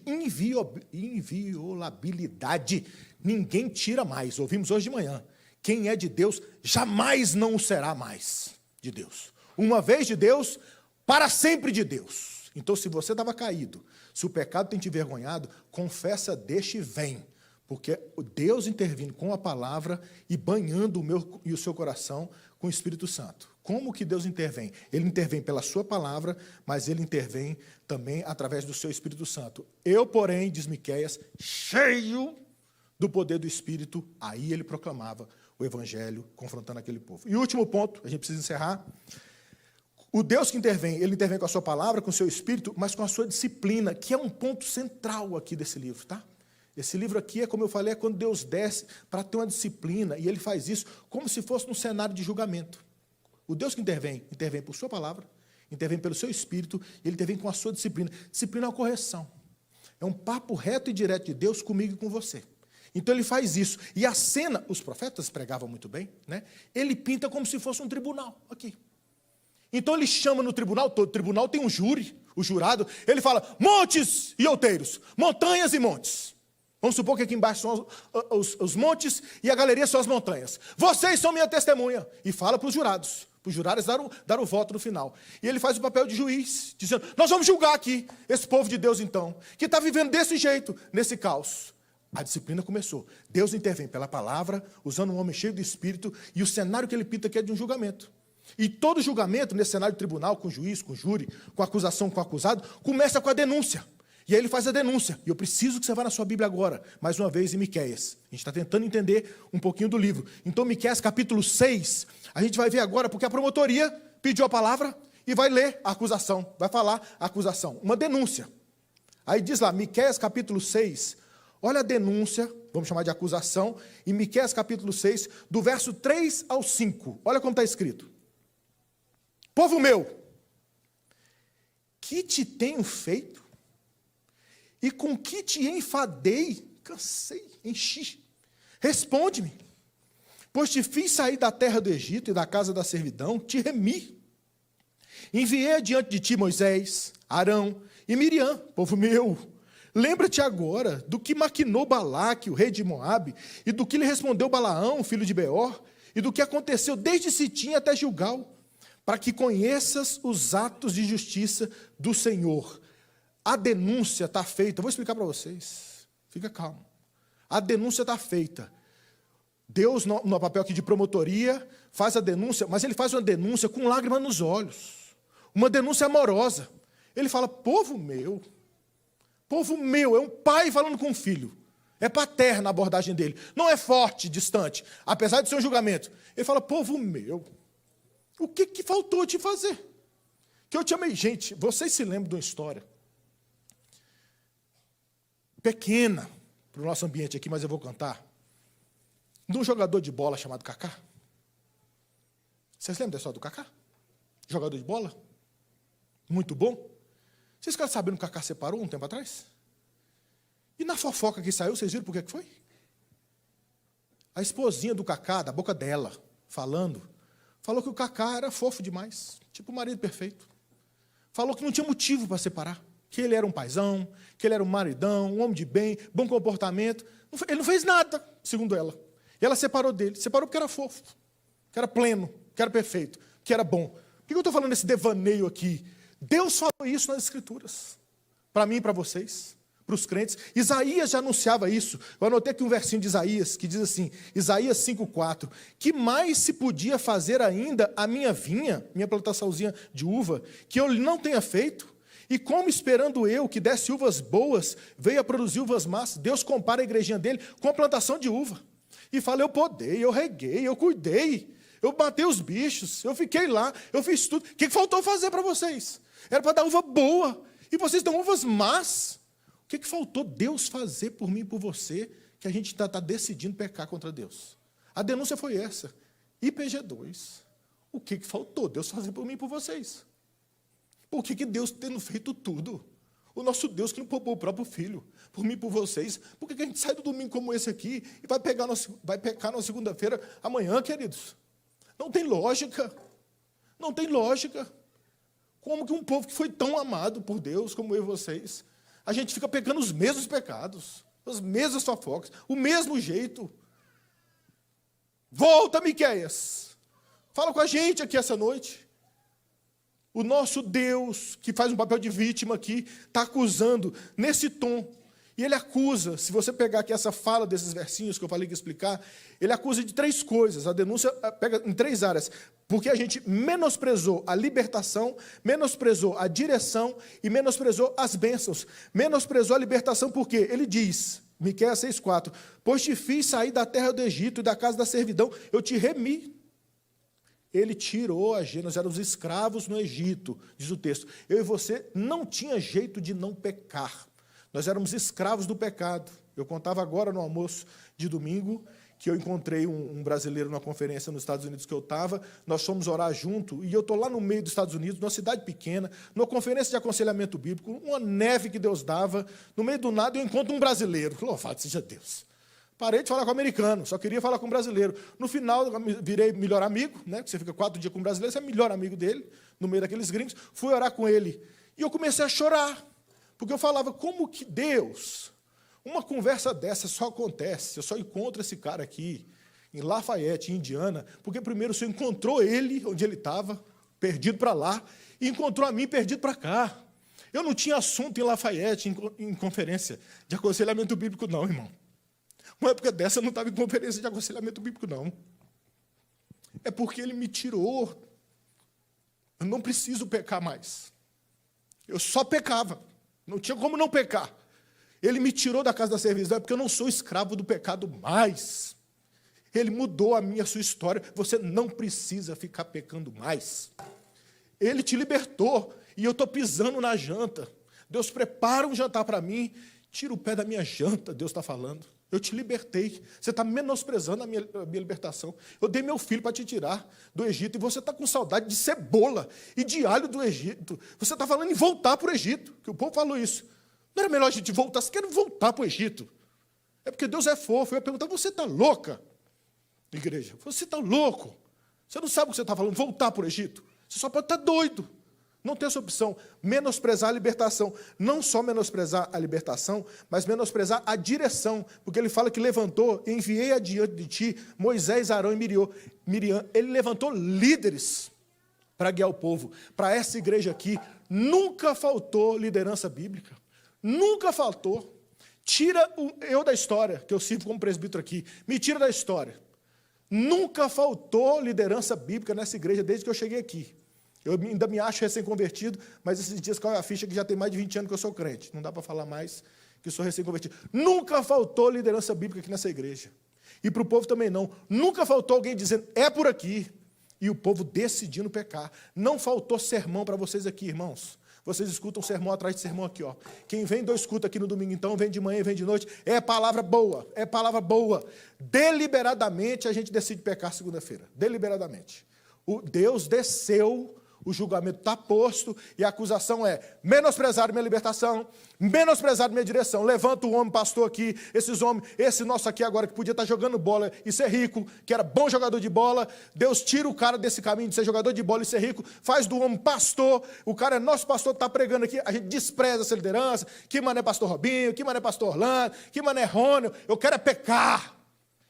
inviolabilidade. Ninguém tira mais. Ouvimos hoje de manhã. Quem é de Deus jamais não o será mais de Deus. Uma vez de Deus, para sempre de Deus. Então, se você estava caído, se o pecado tem te envergonhado, confessa, deixa e vem. Porque Deus intervindo com a palavra e banhando o meu e o seu coração com o Espírito Santo. Como que Deus intervém? Ele intervém pela sua palavra, mas ele intervém também através do seu Espírito Santo. Eu, porém, diz Miqueias, cheio do poder do Espírito, aí ele proclamava o Evangelho, confrontando aquele povo. E o último ponto, a gente precisa encerrar. O Deus que intervém, ele intervém com a sua palavra, com o seu Espírito, mas com a sua disciplina, que é um ponto central aqui desse livro, tá? Esse livro aqui, é como eu falei, é quando Deus desce para ter uma disciplina, e ele faz isso como se fosse num cenário de julgamento. O Deus que intervém por sua palavra, intervém pelo seu espírito, e ele intervém com a sua disciplina. Disciplina é uma correção. É um papo reto e direto de Deus comigo e com você. Então ele faz isso. E a cena, os profetas pregavam muito bem, né? Ele pinta como se fosse um tribunal, aqui. Então ele chama no tribunal, todo tribunal tem um júri, o jurado, ele fala, montes e outeiros, montanhas e montes. Vamos supor que aqui embaixo são os montes e a galeria são as montanhas. Vocês são minha testemunha. E fala para os jurados. Para os jurados dar o voto no final. E ele faz o papel de juiz, dizendo, nós vamos julgar aqui esse povo de Deus então, que está vivendo desse jeito, nesse caos. A disciplina começou. Deus intervém pela palavra, usando um homem cheio de espírito, e o cenário que ele pinta aqui é de um julgamento. E todo julgamento, nesse cenário de tribunal, com juiz, com júri, com acusação, com acusado, começa com a denúncia. E aí ele faz a denúncia. E eu preciso que você vá na sua Bíblia agora, mais uma vez em Miqueias. A gente está tentando entender um pouquinho do livro. Então, Miqueias capítulo 6, a gente vai ver agora, porque a promotoria pediu a palavra e vai ler a acusação, vai falar a acusação, uma denúncia. Aí diz lá, Miqueias capítulo 6, olha a denúncia, vamos chamar de acusação, em Miqueias capítulo 6, do verso 3 ao 5. Olha como está escrito. Povo meu, que te tenho feito? E com que te enfadei? Cansei, enchi. Responde-me. Pois te fiz sair da terra do Egito e da casa da servidão, te remi. Enviei adiante de ti Moisés, Arão e Miriam, povo meu. Lembra-te agora do que maquinou Balaque, o rei de Moabe, e do que lhe respondeu Balaão, filho de Beor, e do que aconteceu desde Sitim até Gilgal, para que conheças os atos de justiça do Senhor. A denúncia está feita. Eu vou explicar para vocês. Fica calmo. A denúncia está feita. Deus, no papel aqui de promotoria, faz a denúncia, mas ele faz uma denúncia com lágrimas nos olhos. Uma denúncia amorosa. Ele fala, povo meu, é um pai falando com um filho. É paterna a abordagem dele. Não é forte, distante, apesar de ser um julgamento. Ele fala, povo meu, o que faltou te fazer? Que eu te amei. Gente, vocês se lembram de uma história pequena para o nosso ambiente aqui, mas eu vou contar, de um jogador de bola chamado Kaká. Vocês lembram da história do Kaká? Jogador de bola? Muito bom. Vocês ficaram sabendo que o Kaká separou um tempo atrás? E na fofoca que saiu, vocês viram por que foi? A esposinha do Kaká, da boca dela, falou que o Kaká era fofo demais, tipo o marido perfeito. Falou que não tinha motivo para separar. Que ele era um paizão, que ele era um maridão, um homem de bem, bom comportamento. Ele não fez nada, segundo ela. E ela separou dele. Separou porque era fofo, que era pleno, que era perfeito, que era bom. Por que eu estou falando desse devaneio aqui? Deus falou isso nas Escrituras. Para mim e para vocês, para os crentes. Isaías já anunciava isso. Eu anotei aqui um versinho de Isaías, que diz assim, Isaías 5,4. Que mais se podia fazer ainda a minha vinha, minha plantaçãozinha de uva, que eu não tenha feito? E como esperando eu que desse uvas boas, veio a produzir uvas más, Deus compara a igrejinha dele com a plantação de uva. E fala, eu podei, eu reguei, eu cuidei, eu matei os bichos, eu fiquei lá, eu fiz tudo. O que faltou fazer para vocês? Era para dar uva boa, e vocês dão uvas más. O que faltou Deus fazer por mim e por você, que a gente está decidindo pecar contra Deus? A denúncia foi essa. IPG2. O que faltou Deus fazer por mim e por vocês? Por que Deus tendo feito tudo? O nosso Deus que não poupou o próprio filho, por mim e por vocês, por que a gente sai do domingo como esse aqui e vai pecar na segunda-feira amanhã, queridos? Não tem lógica. Não tem lógica. Como que um povo que foi tão amado por Deus como eu e vocês, a gente fica pecando os mesmos pecados, as mesmas fofocas, o mesmo jeito? Volta, Miqueias. Fala com a gente aqui essa noite. O nosso Deus, que faz um papel de vítima aqui, está acusando nesse tom. E ele acusa, se você pegar aqui essa fala desses versinhos que eu falei que ia explicar, ele acusa de 3 coisas. A denúncia pega em 3 áreas. Porque a gente menosprezou a libertação, menosprezou a direção e menosprezou as bênçãos. Menosprezou a libertação porque ele diz, Miqueias 6,4, pois te fiz sair da terra do Egito e da casa da servidão, eu te remi. Ele tirou a gente, nós éramos escravos no Egito, diz o texto. Eu e você não tinha jeito de não pecar. Nós éramos escravos do pecado. Eu contava agora no almoço de domingo que eu encontrei um brasileiro numa conferência nos Estados Unidos que eu estava, nós fomos orar junto, e eu estou lá no meio dos Estados Unidos, numa cidade pequena, numa conferência de aconselhamento bíblico, uma neve que Deus dava, no meio do nada eu encontro um brasileiro. Louvado seja Deus. Parei de falar com o americano, só queria falar com o brasileiro. No final, virei melhor amigo, né? Porque você fica 4 dias com o brasileiro, você é melhor amigo dele, no meio daqueles gringos. Fui orar com ele. E eu comecei a chorar, porque eu falava, como que Deus, uma conversa dessa só acontece, eu só encontro esse cara aqui, em Lafayette, em Indiana, porque primeiro o Senhor encontrou ele, onde ele estava, perdido para lá, e encontrou a mim, perdido para cá. Eu não tinha assunto em Lafayette, em conferência de aconselhamento bíblico, não, irmão. Uma época dessa eu não estava em conferência de aconselhamento bíblico, não. É porque ele me tirou. Eu não preciso pecar mais. Eu só pecava. Não tinha como não pecar. Ele me tirou da casa da servidão, é porque eu não sou escravo do pecado mais. Ele mudou a sua história. Você não precisa ficar pecando mais. Ele te libertou, e eu estou pisando na janta. Deus prepara um jantar para mim, tira o pé da minha janta, Deus está falando. Eu te libertei. Você está menosprezando a minha libertação. Eu dei meu filho para te tirar do Egito, e você está com saudade de cebola e de alho do Egito. Você está falando em voltar para o Egito, que o povo falou isso. Não era melhor a gente voltar? Você quer voltar para o Egito? É porque Deus é fofo. Eu ia perguntar, você está louca, igreja? Você está louco? Você não sabe o que você está falando, voltar para o Egito? Você só pode estar doido. Não tem essa opção. Menosprezar a libertação. Não só menosprezar a libertação, mas menosprezar a direção. Porque ele fala que levantou, enviei adiante de ti Moisés, Arão e Miriam. Ele levantou líderes para guiar o povo. Para essa igreja aqui, nunca faltou liderança bíblica. Nunca faltou. Tira eu da história, que eu sirvo como presbítero aqui. Me tira da história. Nunca faltou liderança bíblica nessa igreja desde que eu cheguei aqui. Eu ainda me acho recém-convertido, mas esses dias caiu a ficha que já tem mais de 20 anos que eu sou crente. Não dá para falar mais que eu sou recém-convertido. Nunca faltou liderança bíblica aqui nessa igreja. E para o povo também não. Nunca faltou alguém dizendo, é por aqui. E o povo decidindo pecar. Não faltou sermão para vocês aqui, irmãos. Vocês escutam sermão atrás de sermão aqui, ó. Quem vem do escuta aqui no domingo, então, vem de manhã e vem de noite. É palavra boa, é palavra boa. Deliberadamente a gente decide pecar segunda-feira. Deliberadamente. O Deus desceu. O julgamento está posto e a acusação é menosprezar minha libertação, menosprezar minha direção. Levanta o homem pastor aqui, esses homens, esse nosso aqui agora que podia estar jogando bola e ser rico, que era bom jogador de bola. Deus tira o cara desse caminho de ser jogador de bola e ser rico, faz do homem pastor. O cara é nosso pastor, está pregando aqui, a gente despreza essa liderança. Que mané pastor Robinho, que mané pastor Orlando, que mané Rônio. Eu quero é pecar.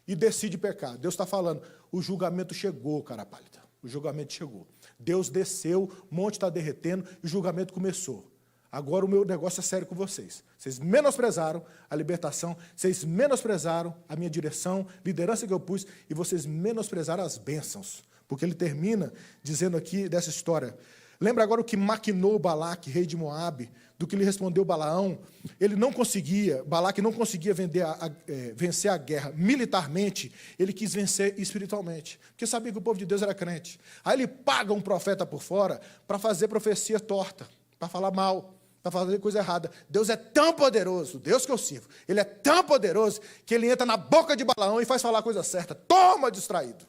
E decide pecar. Deus está falando, o julgamento chegou, cara pálida. O julgamento chegou. Deus desceu, o monte está derretendo e o julgamento começou. Agora o meu negócio é sério com vocês. Vocês menosprezaram a libertação, vocês menosprezaram a minha direção, liderança que eu pus, e vocês menosprezaram as bênçãos. Porque ele termina dizendo aqui dessa história. Lembra agora o que maquinou Balaque, rei de Moabe, do que lhe respondeu Balaão? Balaque não conseguia vencer a guerra militarmente, ele quis vencer espiritualmente, porque sabia que o povo de Deus era crente. Aí ele paga um profeta por fora para fazer profecia torta, para falar mal, para fazer coisa errada. Deus é tão poderoso, Deus que eu sirvo, ele é tão poderoso que ele entra na boca de Balaão e faz falar a coisa certa. Toma, distraído.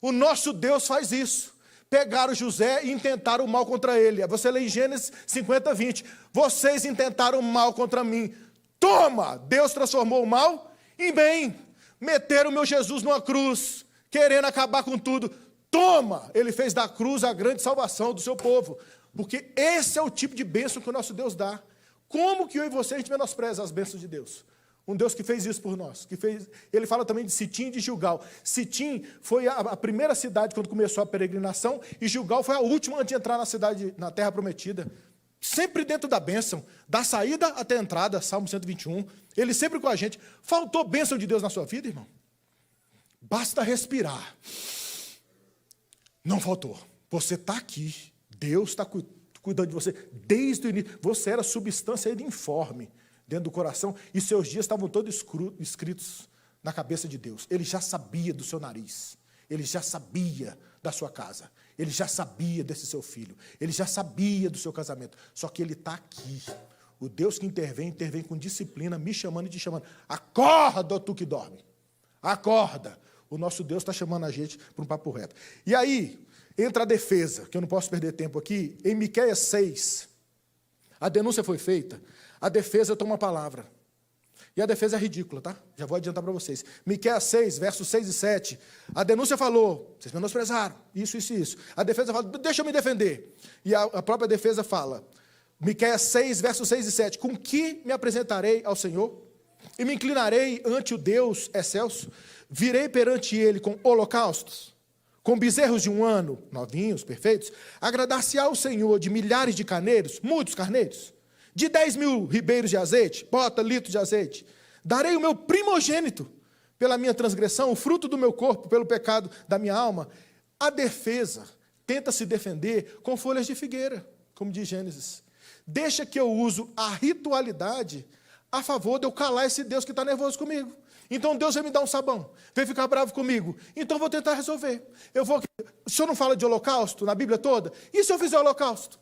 O nosso Deus faz isso. Pegaram José e intentaram o mal contra ele. Você lê em Gênesis 50, 20. Vocês intentaram o mal contra mim. Toma! Deus transformou o mal em bem. Meteram o meu Jesus numa cruz, querendo acabar com tudo. Toma! Ele fez da cruz a grande salvação do seu povo. Porque esse é o tipo de bênção que o nosso Deus dá. Como que eu e você a gente menospreza as bênçãos de Deus? Um Deus que fez isso por nós. Ele fala também de Sitim e de Gilgal. Sitim foi a primeira cidade quando começou a peregrinação, e Gilgal foi a última antes de entrar na terra prometida. Sempre dentro da bênção, da saída até a entrada, Salmo 121. Ele sempre com a gente. Faltou bênção de Deus na sua vida, irmão? Basta respirar. Não faltou. Você está aqui. Deus está cuidando de você desde o início. Você era substância informe dentro do coração, e seus dias estavam todos escritos na cabeça de Deus. Ele já sabia do seu nariz, ele já sabia da sua casa, ele já sabia desse seu filho, ele já sabia do seu casamento, só que ele está aqui. O Deus que intervém com disciplina, me chamando e te chamando. Acorda, tu que dorme. Acorda. O nosso Deus está chamando a gente para um papo reto. E aí, entra a defesa, que eu não posso perder tempo aqui. Em Miqueias 6, a denúncia foi feita, a defesa toma a palavra. E a defesa é ridícula, tá? Já vou adiantar para vocês. Miqueias 6, versos 6 e 7. A denúncia falou, vocês menosprezaram, isso, isso e isso. A defesa fala, deixa eu me defender. E a própria defesa fala, Miqueias 6, versos 6 e 7. Com que me apresentarei ao Senhor? E me inclinarei ante o Deus excelso? Virei perante ele com holocaustos? Com bezerros de 1 ano, novinhos, perfeitos? Agradar-se-á o Senhor de milhares de carneiros, muitos carneiros? De 10.000 ribeiros de azeite, bota litros de azeite. Darei o meu primogênito pela minha transgressão, o fruto do meu corpo pelo pecado da minha alma. A defesa tenta se defender com folhas de figueira, como diz Gênesis. Deixa que eu uso a ritualidade a favor de eu calar esse Deus que está nervoso comigo. Então Deus vai me dar um sabão, vai ficar bravo comigo. Então eu vou tentar resolver. O senhor não fala de holocausto na Bíblia toda? E se eu fizer holocausto?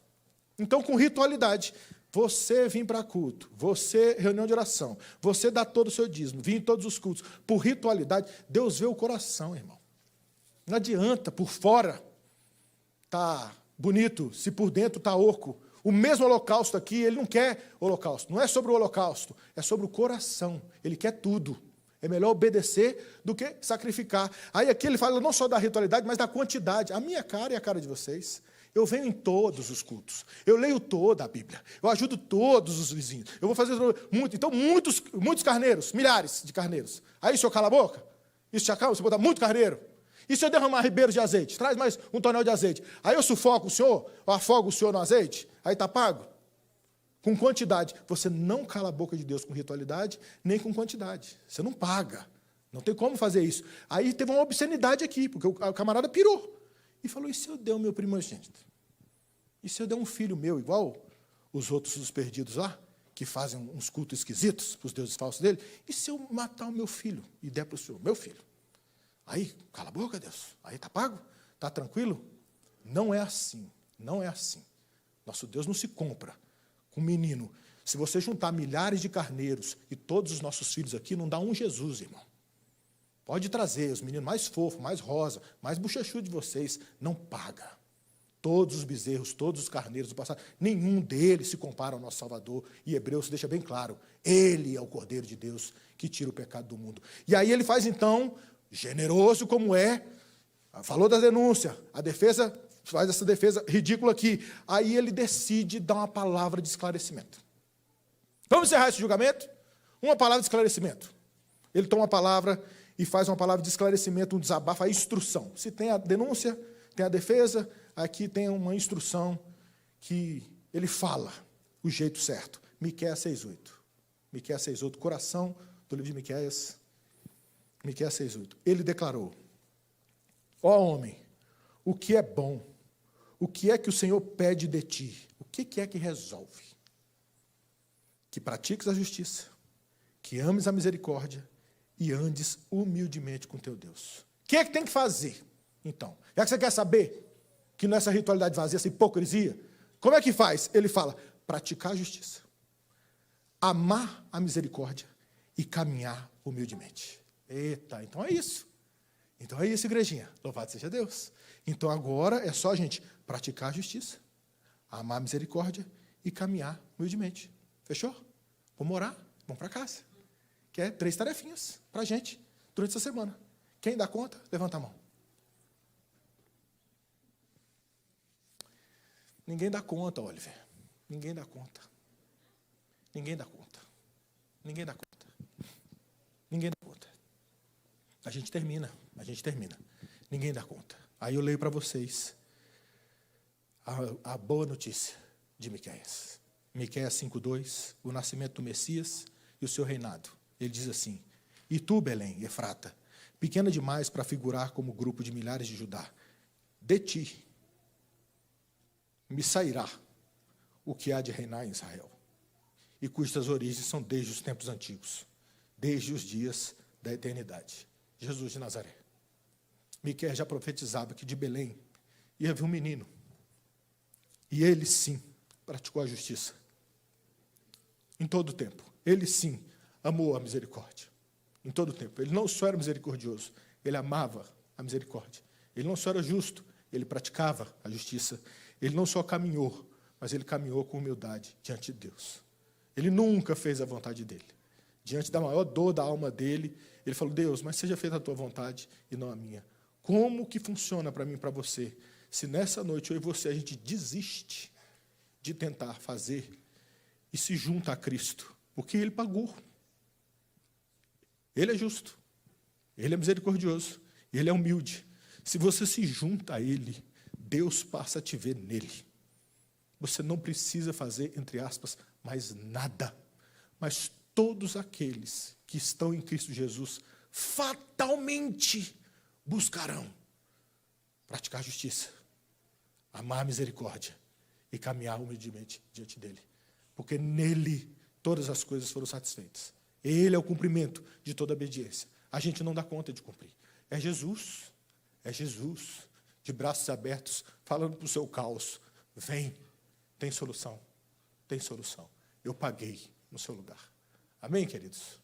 Então, com ritualidade, você vir para culto, você, reunião de oração, você dá todo o seu dízimo, vir em todos os cultos, por ritualidade, Deus vê o coração, irmão. Não adianta, por fora tá bonito, se por dentro está oco. O mesmo holocausto aqui, ele não quer holocausto. Não é sobre o holocausto, é sobre o coração. Ele quer tudo. É melhor obedecer do que sacrificar. Aí aqui ele fala não só da ritualidade, mas da quantidade. A minha cara e a cara de vocês. Eu venho em todos os cultos. Eu leio toda a Bíblia. Eu ajudo todos os vizinhos. Eu vou fazer muito. Então, muitos carneiros, milhares de carneiros. Aí o senhor cala a boca? Isso te acaba? Você botar muito carneiro? E se eu derramar ribeiros de azeite? Traz mais um tonel de azeite. Aí eu sufoco o senhor, ou afogo o senhor no azeite? Aí está pago? Com quantidade. Você não cala a boca de Deus com ritualidade, nem com quantidade. Você não paga. Não tem como fazer isso. Aí teve uma obscenidade aqui, porque o camarada pirou. E falou, e se eu der o meu primogênito? E se eu der um filho meu, igual os outros, os perdidos lá, que fazem uns cultos esquisitos para os deuses falsos dele? E se eu matar o meu filho e der para o senhor, meu filho? Aí, cala a boca, Deus. Aí está pago? Está tranquilo? Não é assim. Não é assim. Nosso Deus não se compra com um menino. Se você juntar milhares de carneiros e todos os nossos filhos aqui, não dá um Jesus, irmão. Pode trazer os meninos mais fofos, mais rosa, mais bochechudo de vocês, não paga. Todos os bezerros, todos os carneiros do passado, nenhum deles se compara ao nosso Salvador. E Hebreus deixa bem claro, ele é o Cordeiro de Deus que tira o pecado do mundo. E aí ele faz então, generoso como é, falou da denúncia, a defesa faz essa defesa ridícula aqui. Aí ele decide dar uma palavra de esclarecimento. Vamos encerrar esse julgamento? Uma palavra de esclarecimento. Ele toma a palavra e faz uma palavra de esclarecimento, um desabafo, a instrução. Se tem a denúncia, tem a defesa, aqui tem uma instrução que ele fala o jeito certo. Miqueias 6:8. Miqueias 6:8, coração do livro de Miqueias. Miqueias 6:8. Ele declarou, ó homem, o que é bom? O que é que o Senhor pede de ti? O que é que resolve? Que pratiques a justiça, que ames a misericórdia e andes humildemente com teu Deus. O que é que tem que fazer, então? Já que você quer saber que nessa ritualidade vazia, essa hipocrisia, como é que faz? Ele fala, praticar a justiça, amar a misericórdia e caminhar humildemente. Eita, então é isso. Então é isso, igrejinha. Louvado seja Deus. Então agora é só a gente praticar a justiça, amar a misericórdia e caminhar humildemente. Fechou? Vamos orar, vamos para casa. Que é 3 tarefinhas para a gente durante essa semana. Quem dá conta, levanta a mão. Ninguém dá conta, Oliver. Ninguém dá conta. Ninguém dá conta. Ninguém dá conta. Ninguém dá conta. A gente termina. Ninguém dá conta. Aí eu leio para vocês a boa notícia de Miqueias. Miqueias 5:2, o nascimento do Messias e o seu reinado. Ele diz assim, e tu, Belém, Efrata, pequena demais para figurar como grupo de milhares de Judá, de ti me sairá o que há de reinar em Israel, e cujas origens são desde os tempos antigos, desde os dias da eternidade. Jesus de Nazaré. Miqueias já profetizava que de Belém ia vir um menino, e ele sim praticou a justiça em todo o tempo. Ele sim amou a misericórdia. em todo o tempo. Ele não só era misericordioso, ele amava a misericórdia. Ele não só era justo, ele praticava a justiça. Ele não só caminhou, mas ele caminhou com humildade diante de Deus. Ele nunca fez a vontade dele. Diante da maior dor da alma dele, ele falou: Deus, mas seja feita a tua vontade e não a minha. Como que funciona para mim e para você, se nessa noite eu e você a gente desiste de tentar fazer e se junta a Cristo? Porque ele pagou. Ele é justo, ele é misericordioso, ele é humilde. Se você se junta a ele, Deus passa a te ver nele. Você não precisa fazer, entre aspas, mais nada. Mas todos aqueles que estão em Cristo Jesus fatalmente buscarão praticar justiça, amar a misericórdia e caminhar humildemente diante dele. Porque nele todas as coisas foram satisfeitas. Ele é o cumprimento de toda a obediência. A gente não dá conta de cumprir. É Jesus, de braços abertos, falando para o seu caos: vem, tem solução, eu paguei no seu lugar. Amém, queridos?